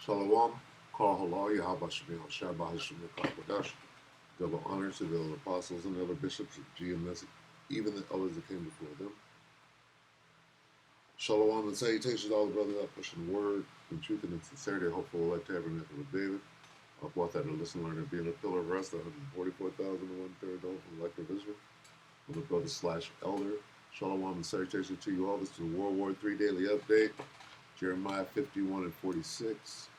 Shalom, Kol Halal, Yahweh Shem Shabbat Shem Kodash. Double honors to the apostles and other bishops of GMS, even the others that came before them. Shalom and salutations to all the brothers out pushing the word in truth and in sincerity, hopeful elect tabernacle of David. I'll walk that and listen, learn, and being a pillar of rest, 144,000 and one-third of the elect of Israel. I'm the brother / elder. Shalom and salutations to you all. This is the WW3 Daily Update, Jeremiah 51 and 46.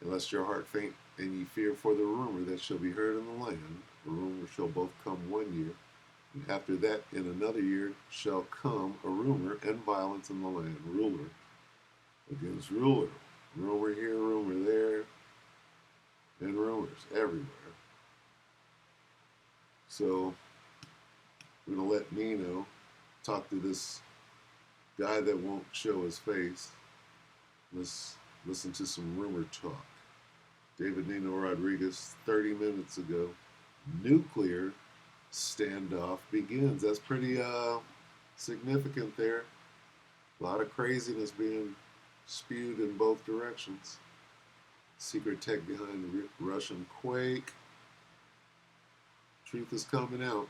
Unless your heart faint and ye fear for the rumor that shall be heard in the land, the rumor shall both come 1 year, and after that in another year shall come a rumor and violence in the land, ruler against ruler, rumor here, rumor there, and rumors everywhere. So we're going to let Nino talk to this guy that won't show his face. Let's listen to some rumor talk. David Nino Rodriguez, 30 minutes ago, nuclear standoff begins. That's pretty significant there. A lot of craziness being spewed in both directions. Secret tech behind the Russian quake. Truth is coming out.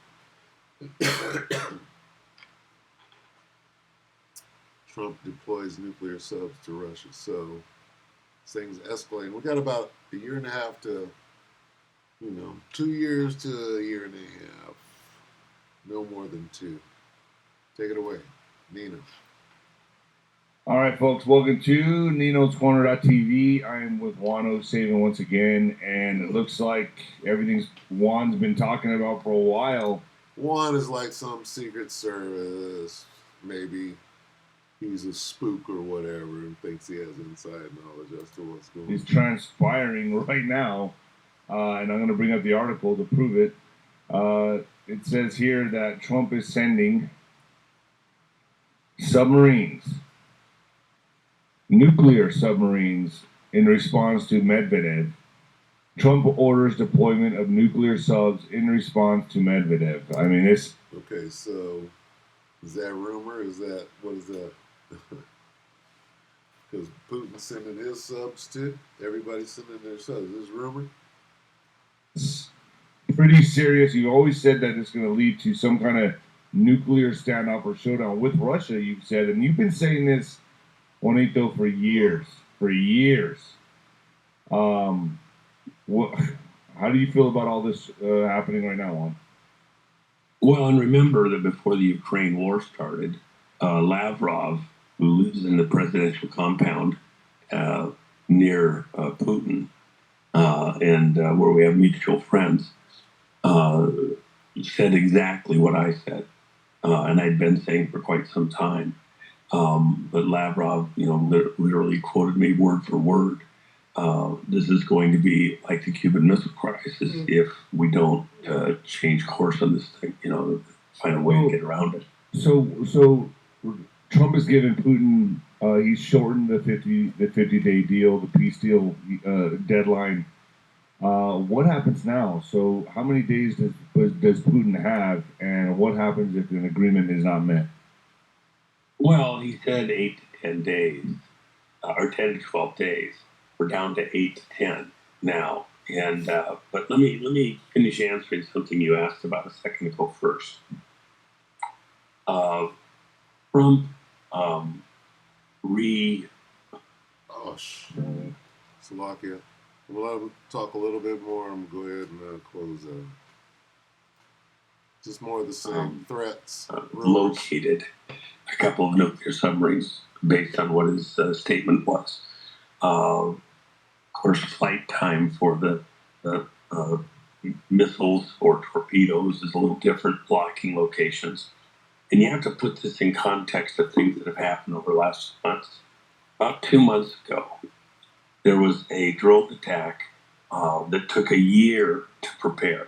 Trump deploys nuclear subs to Russia. So things escalating. We got about a year and a half to, 2 years to a year and a half. No more than 2. Take it away, Nino. All right, folks, welcome to Nino's Corner.tv. I am with Wano Saving once again, and it looks like everything's Juan's been talking about for a while. Juan is like some secret service, maybe he's a spook or whatever and thinks he has inside knowledge as to what's going on. He's transpiring right now, and I'm going to bring up the article to prove it. It says here that Trump is sending submarines, nuclear submarines, in response to Medvedev. Trump orders deployment of nuclear subs in response to Medvedev. I mean, this... Okay, so is that rumor? What is that? Because Putin's sending his subs too? Everybody's sending their subs. Is this rumor? It's pretty serious. You always said that it's going to lead to some kind of nuclear standoff or showdown with Russia, you've said. And you've been saying this, Juanito, for years. For years. How do you feel about all this happening right now, Juan? Well, and remember that before the Ukraine war started, Lavrov, who lives in the presidential compound near Putin, and where we have mutual friends, said exactly what I said, and I'd been saying for quite some time. But Lavrov, literally quoted me word for word. This is going to be like the Cuban Missile Crisis if we don't change course on this thing, find a way to get around it. So Trump has given Putin, he's shortened the 50-day deal, the peace deal deadline. What happens now? So how many days does Putin have, and what happens if an agreement is not met? Well, he said 8 to 10 days, or 10 to 12 days. We're down to 8 to 10 now. And but let me finish answering something you asked about a second ago first. Trump Slovakia. We'll talk a little bit more. I'm going to go ahead and close out. Just more of the same threats. Located a couple of nuclear submarines based on what his statement was. Of course, flight time for the missiles or torpedoes is a little different, blocking locations. And you have to put this in context of things that have happened over the last months. About 2 months ago, there was a drone attack that took a year to prepare.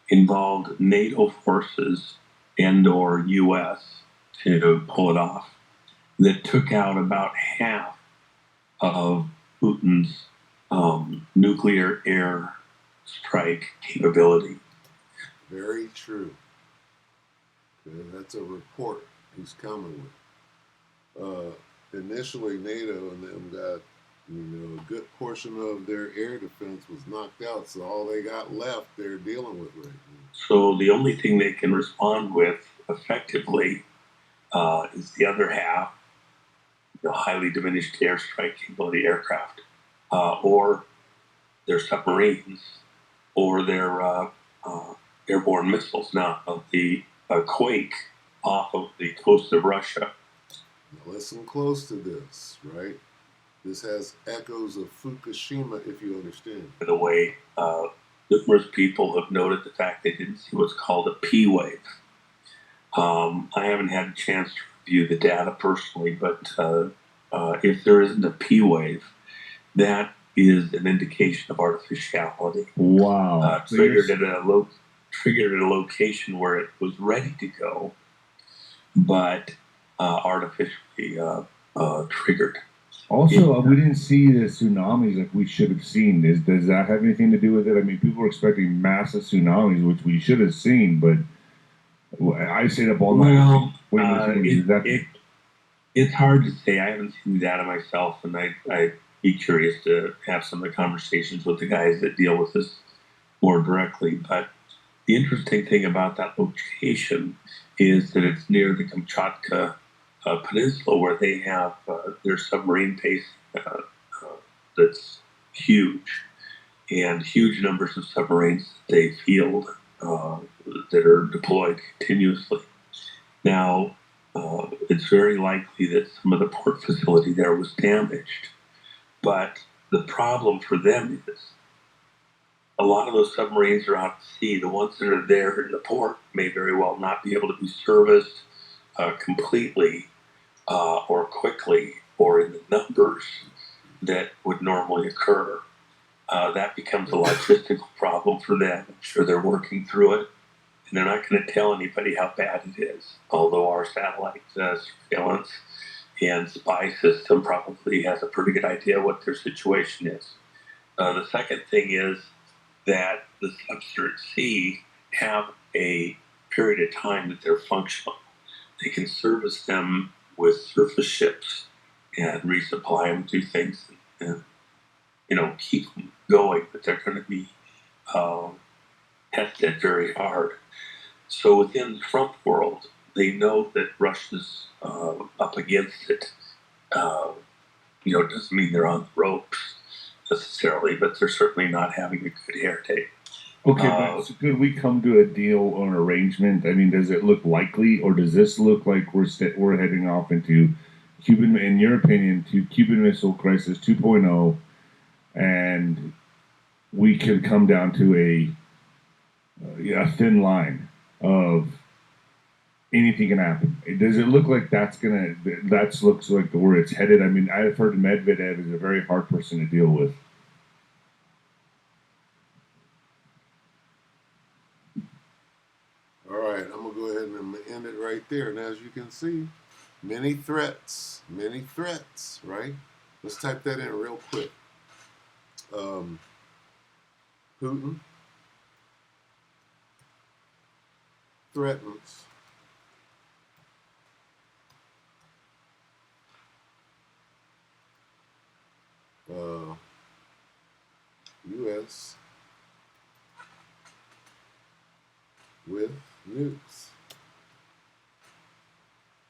Involved NATO forces and or U.S. to pull it off. That took out about half of Putin's nuclear air strike capability. Very true. Okay, that's a report he's coming with. Initially, NATO and them got A good portion of their air defense was knocked out, so all they got left they're dealing with right now. So the only thing they can respond with effectively is the other half, highly diminished airstrike capability aircraft, or their submarines, or their airborne missiles. Now, of the quake off of the coast of Russia. Now listen close to this, right? This has echoes of Fukushima, if you understand. By the way, numerous people have noted the fact they didn't see what's called a P wave. I haven't had a chance to review the data personally, but if there isn't a P wave, that is an indication of artificiality. Wow. Triggered at a location where it was ready to go, but artificially triggered. Also, we didn't see the tsunamis like we should have seen. Does that have anything to do with it? I mean, people were expecting massive tsunamis, which we should have seen, but I stayed up all night. It's hard to say. I haven't seen the data myself, and I'd be curious to have some of the conversations with the guys that deal with this more directly. But the interesting thing about that location is that it's near the Kamchatka Peninsula, where they have their submarine base that's huge, and huge numbers of submarines that they field that are deployed continuously. Now, it's very likely that some of the port facility there was damaged, but the problem for them is a lot of those submarines are out at sea. The ones that are there in the port may very well not be able to be serviced completely or quickly or in the numbers that would normally occur. That becomes a logistical problem for them. I'm sure they're working through it, and they're not going to tell anybody how bad it is, although our satellite surveillance and spy system probably has a pretty good idea what their situation is. The second thing is that the subs at sea have a period of time that they're functional. They can service them with surface ships and resupply them, do things, and keep them going. But they're going to be tested very hard. So within the Trump world, they know that Russia's up against it. It doesn't mean they're on the ropes necessarily, but they're certainly not having a good hair day. Okay, but could we come to a deal or an arrangement? I mean, does it look likely, or does this look like we're heading off into Cuban, in your opinion, to Cuban Missile Crisis 2.0, and we could come down to a thin line of anything can happen? Does it look like that looks like where it's headed? I mean, I've heard Medvedev is a very hard person to deal with. All right, I'm gonna go ahead and end it right there. And as you can see, many threats, right? Let's type that in real quick. Putin threatens U.S. with nukes.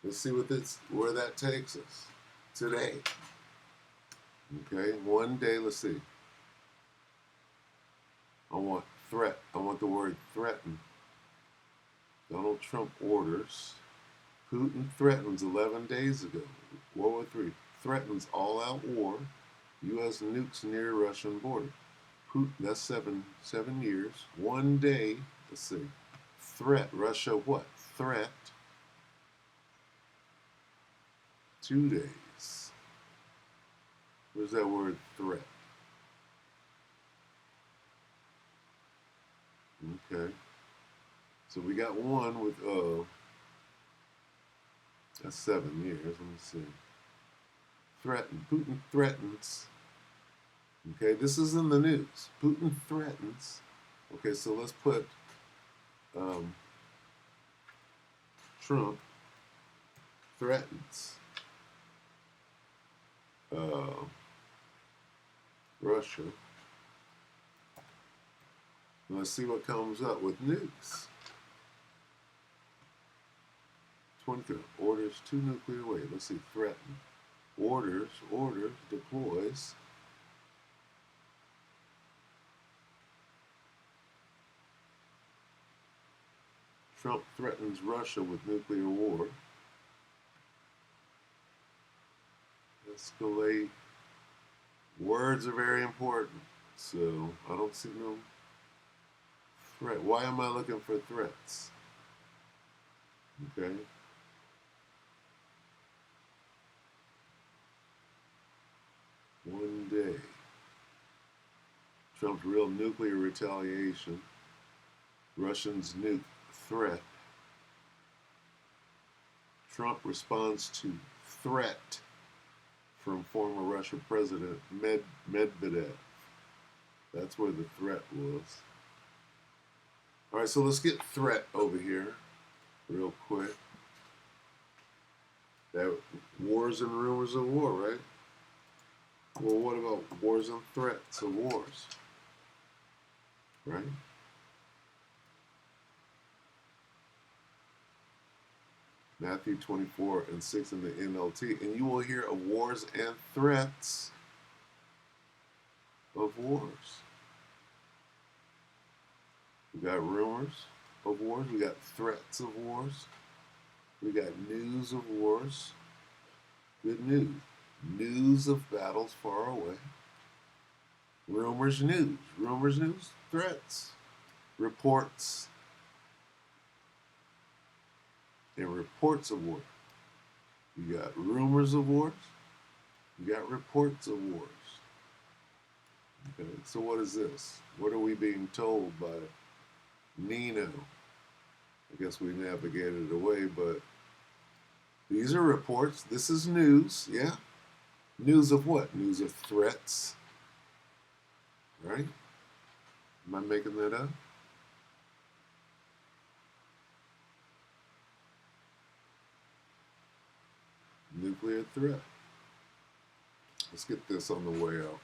Let's see where that takes us today. Okay, one day, let's see. I want the word threaten. Donald Trump orders. Putin threatens 11 days ago. World War III threatens all-out war. U.S. nukes near Russian border. Putin, that's seven years. One day, let's see. Threat. Russia what? Threat. 2 days. Where's that word threat? Okay. So we got one with that's 7 years. Let me see. Putin threatens. Okay, this is in the news. Putin threatens. Okay, so let's put Trump threatens Russia. Let's see what comes up with nukes. 23. Orders 2 nuclear waves. Let's see. Threaten. Orders. Deploys. Trump threatens Russia with nuclear war. Escalate. Words are very important. So I don't see no threat. Why am I looking for threats? Okay. One day. Trump's real nuclear retaliation. Russians nuke threat. Trump responds to threat from former Russian President Medvedev. That's where the threat was. All right, so let's get threat over here real quick. That wars and rumors of war, right? Well, what about wars and threats of wars? Right? Matthew 24:6 in the NLT. And you will hear of wars and threats of wars. We got rumors of wars. We got threats of wars. We got news of wars. Good news. News of battles far away. Rumors, news. Rumors, news. Threats. Reports. And reports of war. You got rumors of wars. You got reports of wars. Okay, so what is this? What are we being told by Nino? I guess we navigated it away, but these are reports. This is news, yeah? News of what? News of threats. Right? Am I making that up? Nuclear threat. Let's get this on the way out.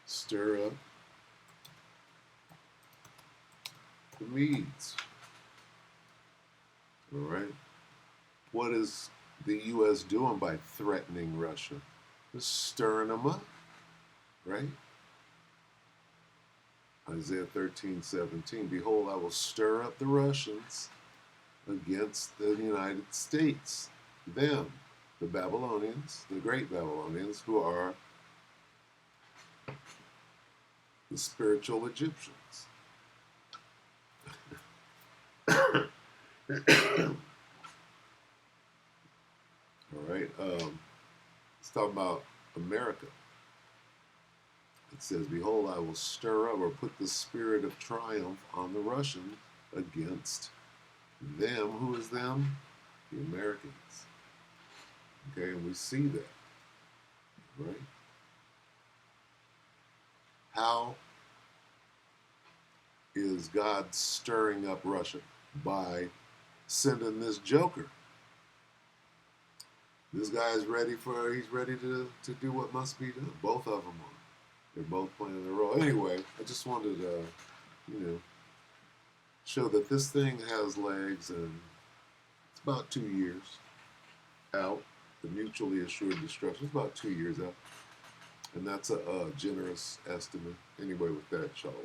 Stir up the Medes. All right. What is the U.S. doing by threatening Russia? Just stirring them up, right? Isaiah 13:17. Behold, I will stir up the Russians against the United States. Them, the Babylonians, the great Babylonians, who are the spiritual Egyptians. All right. Let's talk about America. It says, behold, I will stir up or put the spirit of triumph on the Russians against them. Who is them? The Americans. Okay, and we see that. Right? How is God stirring up Russia? By sending this joker. This guy is ready to do what must be done. Both of them are. They're both playing their role. Anyway, I just wanted to, show that this thing has legs, and it's about 2 years out. The mutually assured destruction is about 2 years out. And that's a generous estimate. Anyway, with that, shalom.